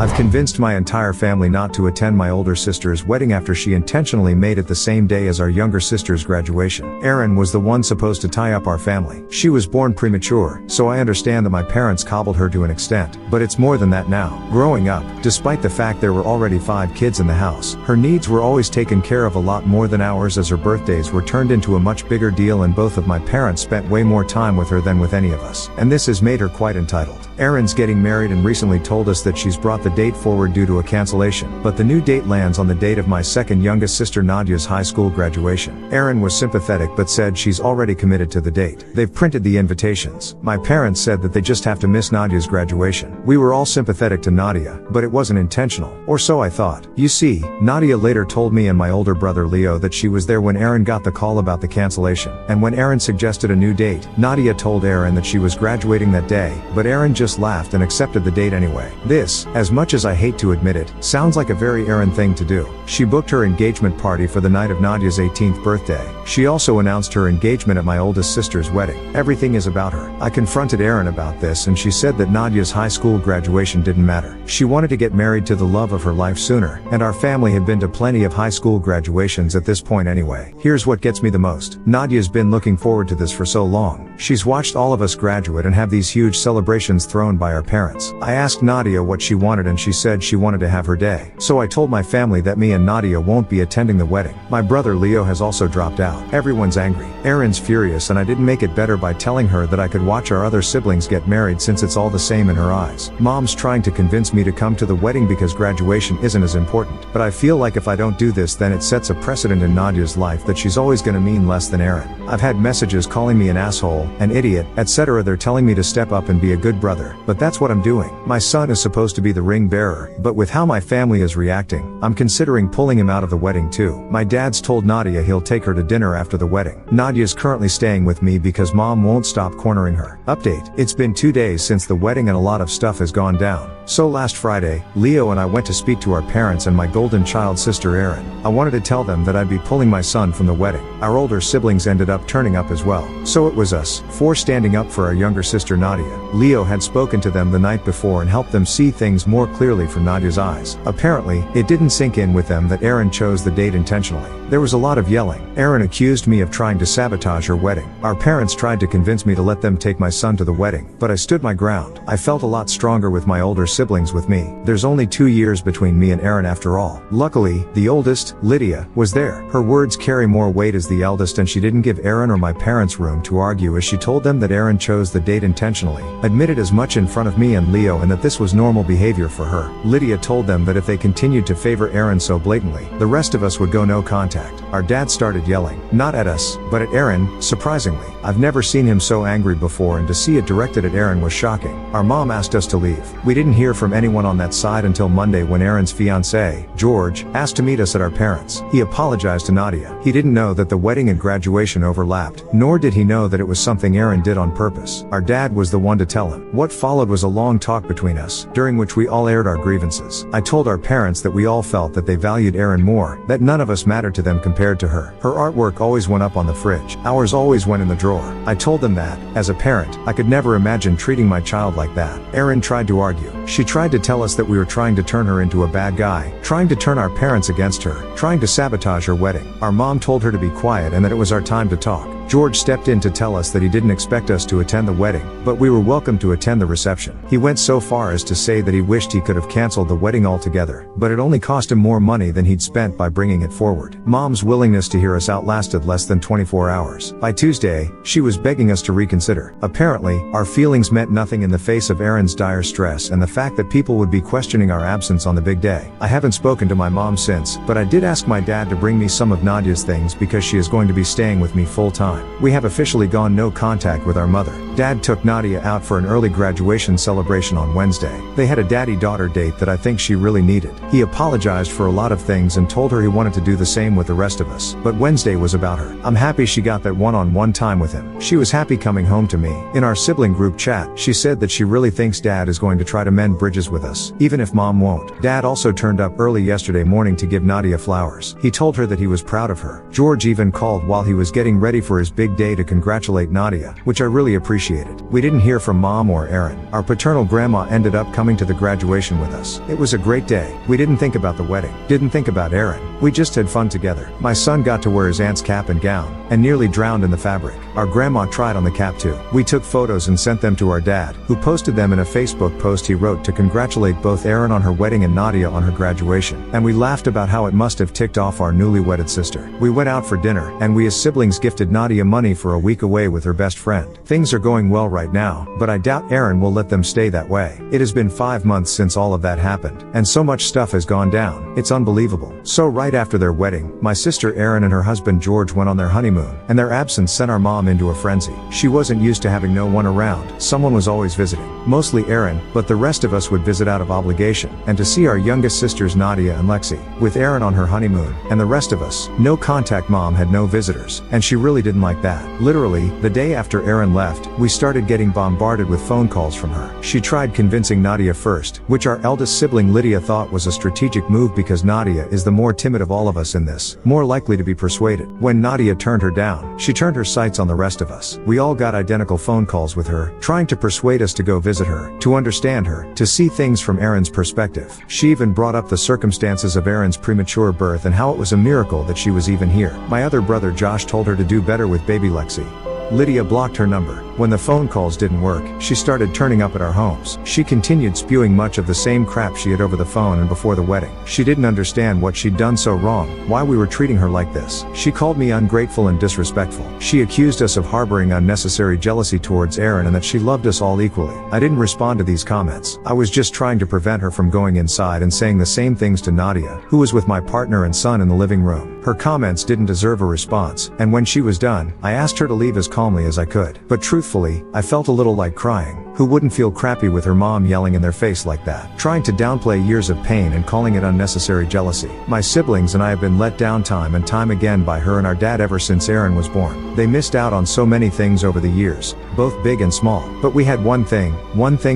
I've convinced my entire family not to attend my older sister's wedding after she intentionally made it the same day as our younger sister's graduation. Erin was the one supposed to tie up our family. She was born premature, so I understand that my parents coddled her to an extent, but it's more than that now. Growing up, despite the fact there were already 5 kids in the house, her needs were always taken care of a lot more than ours, as her birthdays were turned into a much bigger deal, and both of my parents spent way more time with her than with any of us. And this has made her quite entitled. Erin's getting married and recently told us that she's brought the date forward due to a cancellation, but the new date lands on the date of my second youngest sister Nadia's high school graduation. Erin was sympathetic but said she's already committed to the date. They've printed the invitations. My parents said that they just have to miss Nadia's graduation. We were all sympathetic to Nadia, but it wasn't intentional, or so I thought. You see, Nadia later told me and my older brother Leo that she was there when Erin got the call about the cancellation, and when Erin suggested a new date, Nadia told Erin that she was graduating that day, but Erin just laughed and accepted the date anyway. This, as much as I hate to admit it, sounds like a very Erin thing to do. She booked her engagement party for the night of Nadia's 18th birthday. She also announced her engagement at my oldest sister's wedding. Everything is about her. I confronted Erin about this and she said that Nadia's high school graduation didn't matter. She wanted to get married to the love of her life sooner, and our family had been to plenty of high school graduations at this point anyway. Here's what gets me the most. Nadia's been looking forward to this for so long. She's watched all of us graduate and have these huge celebrations thrown by our parents. I asked Nadia what she wanted and she said she wanted to have her day. So I told my family that me and Nadia won't be attending the wedding. My brother Leo has also dropped out. Everyone's angry. Erin's furious, and I didn't make it better by telling her that I could watch our other siblings get married since it's all the same in her eyes. Mom's trying to convince me to come to the wedding because graduation isn't as important, but I feel like if I don't do this then it sets a precedent in Nadia's life that she's always gonna mean less than Erin. I've had messages calling me an asshole, an idiot, etc. They're telling me to step up and be a good brother, but that's what I'm doing. My son is supposed to be the ring bearer, but with how my family is reacting, I'm considering pulling him out of the wedding too. My dad's told Nadia he'll take her to dinner after the wedding. Nadia's currently staying with me because mom won't stop cornering her. Update: it's been 2 days since the wedding and a lot of stuff has gone down. So last Friday, Leo and I went to speak to our parents and my golden child sister Erin. I wanted to tell them that I'd be pulling my son from the wedding. Our older siblings ended up turning up as well. So it was us 4 standing up for our younger sister Nadia. Leo had spoken to them the night before and helped them see things more clearly from Nadia's eyes. Apparently, it didn't sink in with them that Erin chose the date intentionally. There was a lot of yelling. Erin accused me of trying to sabotage her wedding. Our parents tried to convince me to let them take my son to the wedding, but I stood my ground. I felt a lot stronger with my older siblings with me. There's only 2 years between me and Erin after all. Luckily, the oldest, Lydia, was there. Her words carry more weight as the eldest, and she didn't give Erin or my parents room to argue as she told them that Erin chose the date intentionally, admitted as much in front of me and Leo, and that this was normal behavior for her. Lydia told them that if they continued to favor Erin so blatantly, the rest of us would go no contact. Our dad started yelling, not at us, but at Erin. Surprisingly, I've never seen him so angry before, and to see it directed at Erin was shocking. Our mom asked us to leave. We didn't hear from anyone on that side until Monday when Erin's fiancé, George, asked to meet us at our parents'. He apologized to Nadia. He didn't know that the wedding and graduation overlapped, nor did he know that it was something Erin did on purpose. Our dad was the one to tell him. What followed was a long talk between us, during which we all aired our grievances. I told our parents that we all felt that they valued Erin more, that none of us mattered to them compared to her. Her artwork always went up on the fridge. Ours always went in the drawer. I told them that, as a parent, I could never imagine treating my child like that. Erin tried to argue. She tried to tell us that we were trying to turn her into a bad guy, trying to turn our parents against her, trying to sabotage her wedding. Our mom told her to be quiet and that it was our time to talk. George stepped in to tell us that he didn't expect us to attend the wedding, but we were welcome to attend the reception. He went so far as to say that he wished he could have canceled the wedding altogether, but it only cost him more money than he'd spent by bringing it forward. Mom's willingness to hear us outlasted less than 24 hours. By Tuesday, she was begging us to reconsider. Apparently, our feelings meant nothing in the face of Erin's dire stress and the fact that people would be questioning our absence on the big day. I haven't spoken to my mom since, but I did ask my dad to bring me some of Nadia's things because she is going to be staying with me full time. We have officially gone no contact with our mother. Dad took Nadia out for an early graduation celebration on Wednesday. They had a daddy-daughter date that I think she really needed. He apologized for a lot of things and told her he wanted to do the same with the rest of us, but Wednesday was about her. I'm happy she got that one-on-one time with him. She was happy coming home to me. In our sibling group chat, she said that she really thinks Dad is going to try to mend mend bridges with us, even if mom won't. Dad also turned up early yesterday morning to give Nadia flowers. He told her that he was proud of her. George even called while he was getting ready for his big day to congratulate Nadia, which I really appreciated. We didn't hear from mom or Aaron. Our paternal grandma ended up coming to the graduation with us. It was a great day. We didn't think about the wedding, didn't think about Aaron. We just had fun together. My son got to wear his aunt's cap and gown, and nearly drowned in the fabric. Our grandma tried on the cap too. We took photos and sent them to our dad, who posted them in a Facebook post he wrote to congratulate both Aaron on her wedding and Nadia on her graduation. And we laughed about how it must have ticked off our newly wedded sister. We went out for dinner, and we as siblings gifted Nadia money for a week away with her best friend. Things are going well right now, but I doubt Aaron will let them stay that way. It has been 5 months since all of that happened, and so much stuff has gone down. It's unbelievable. So right after their wedding, my sister Erin and her husband George went on their honeymoon, and their absence sent our mom into a frenzy. She wasn't used to having no one around. Someone was always visiting. Mostly Erin, but the rest of us would visit out of obligation, and to see our youngest sisters Nadia and Lexi. With Erin on her honeymoon, and the rest of us, no contact, mom had no visitors, and she really didn't like that. Literally, the day after Erin left, we started getting bombarded with phone calls from her. She tried convincing Nadia first, which our eldest sibling Lydia thought was a strategic move because Nadia is the more timid of all of us in this, more likely to be persuaded. When Nadia turned her down, she turned her sights on the rest of us. We all got identical phone calls with her, trying to persuade us to go visit her, to understand her, to see things from Erin's perspective. She even brought up the circumstances of Erin's premature birth and how it was a miracle that she was even here. My other brother Josh told her to do better with baby Lexi. Lydia blocked her number. When the phone calls didn't work, she started turning up at our homes. She continued spewing much of the same crap she had over the phone and before the wedding. She didn't understand what she'd done so wrong, why we were treating her like this. She called me ungrateful and disrespectful. She accused us of harboring unnecessary jealousy towards Aaron and that she loved us all equally. I didn't respond to these comments. I was just trying to prevent her from going inside and saying the same things to Nadia, who was with my partner and son in the living room. Her comments didn't deserve a response, and when she was done, I asked her to leave as calmly as I could. But truthfully, I felt a little like crying. Who wouldn't feel crappy with her mom yelling in their face like that? Trying to downplay years of pain and calling it unnecessary jealousy. My siblings and I have been let down time and time again by her and our dad ever since Aaron was born. They missed out on so many things over the years, both big and small. But we had one thing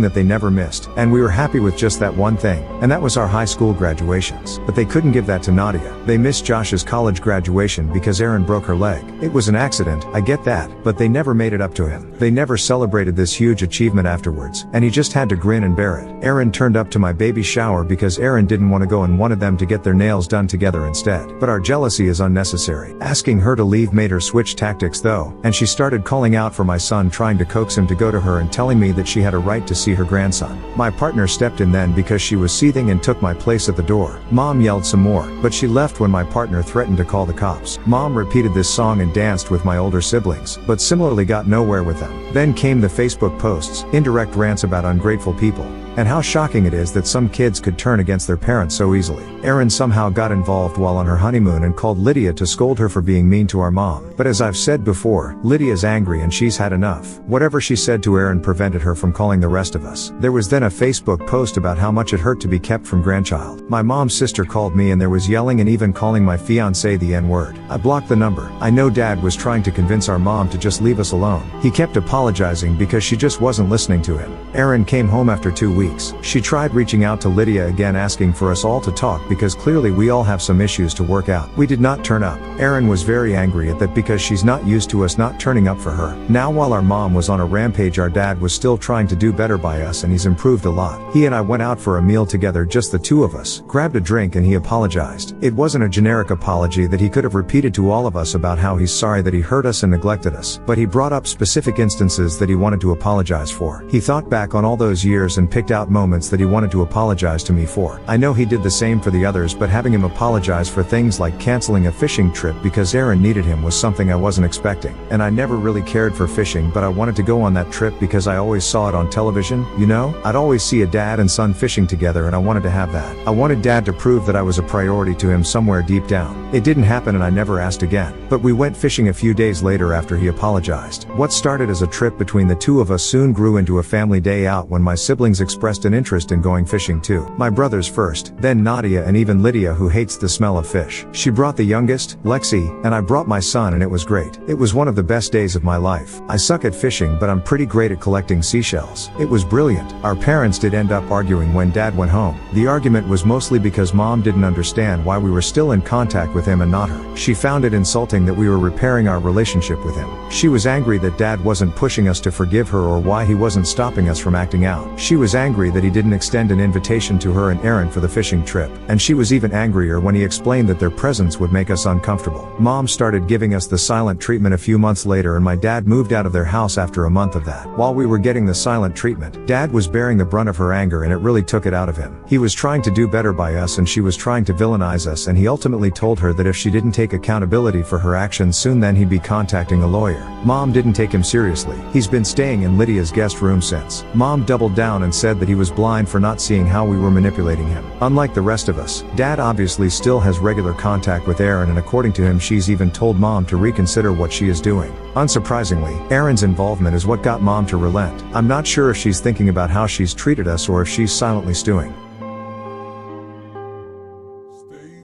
that they never missed, and we were happy with just that one thing, and that was our high school graduations. But they couldn't give that to Nadia. They missed Josh's college graduation because Aaron broke her leg. It was an accident, I get that, but they never made it up to him. They never celebrated this huge achievement afterwards, and he just had to grin and bear it. Aaron turned up to my baby shower because Aaron didn't want to go and wanted them to get their nails done together instead. But our jealousy is unnecessary. Asking her to leave made her switch tactics though, and she started calling out for my son, trying to coax him to go to her and telling me that she had a right to see her grandson. My partner stepped in then because she was seething and took my place at the door. Mom yelled some more, but she left when my partner threatened to call the cops. Mom repeated this song and danced with my older siblings, but similarly got nowhere with them. Then came the Facebook posts, indirect rants about ungrateful people, and how shocking it is that some kids could turn against their parents so easily. Erin somehow got involved while on her honeymoon and called Lydia to scold her for being mean to our mom. But as I've said before, Lydia's angry and she's had enough. Whatever she said to Erin prevented her from calling the rest of us. There was then a Facebook post about how much it hurt to be kept from grandchild. My mom's sister called me and there was yelling and even calling my fiancé the N-word. I blocked the number. I know Dad was trying to convince our mom to just leave us alone. He kept apologizing because she just wasn't listening to him. Erin came home after 2 weeks. She tried reaching out to Lydia again asking for us all to talk because clearly we all have some issues to work out. We did not turn up. Erin was very angry at that because she's not used to us not turning up for her. Now while our mom was on a rampage, our dad was still trying to do better by us and he's improved a lot. He and I went out for a meal together, just the two of us, grabbed a drink and he apologized. It wasn't a generic apology that he could have repeated to all of us about how he's sorry that he hurt us and neglected us, but he brought up specific instances that he wanted to apologize for. He thought back on all those years and picked out moments that he wanted to apologize to me for. I know he did the same for the others, but having him apologize for things like canceling a fishing trip because Aaron needed him was something I wasn't expecting. And I never really cared for fishing, but I wanted to go on that trip because I always saw it on television, you know? I'd always see a dad and son fishing together and I wanted to have that. I wanted Dad to prove that I was a priority to him somewhere deep down. It didn't happen and I never asked again. But we went fishing a few days later after he apologized. What started as a trip between the two of us soon grew into a family day out when my siblings expressed expressed an interest in going fishing too. My brothers first, then Nadia and even Lydia, who hates the smell of fish. She brought the youngest, Lexi, and I brought my son, and it was great. It was one of the best days of my life. I suck at fishing, but I'm pretty great at collecting seashells. It was brilliant. Our parents did end up arguing when Dad went home. The argument was mostly because Mom didn't understand why we were still in contact with him and not her. She found it insulting that we were repairing our relationship with him. She was angry that Dad wasn't pushing us to forgive her or why he wasn't stopping us from acting out. She was angry that he didn't extend an invitation to her and Aaron for the fishing trip, and she was even angrier when he explained that their presence would make us uncomfortable. Mom started giving us the silent treatment a few months later, and my dad moved out of their house after a month of that. While we were getting the silent treatment, Dad was bearing the brunt of her anger, and it really took it out of him. He was trying to do better by us, and she was trying to villainize us, and he ultimately told her that if she didn't take accountability for her actions soon, then he'd be contacting a lawyer. Mom didn't take him seriously. He's been staying in Lydia's guest room since. Mom doubled down and said that he was blind for not seeing how we were manipulating him. Unlike the rest of us, Dad obviously still has regular contact with Aaron, and according to him, she's even told Mom to reconsider what she is doing. Unsurprisingly, Aaron's involvement is what got Mom to relent. I'm not sure if she's thinking about how she's treated us or if she's silently stewing.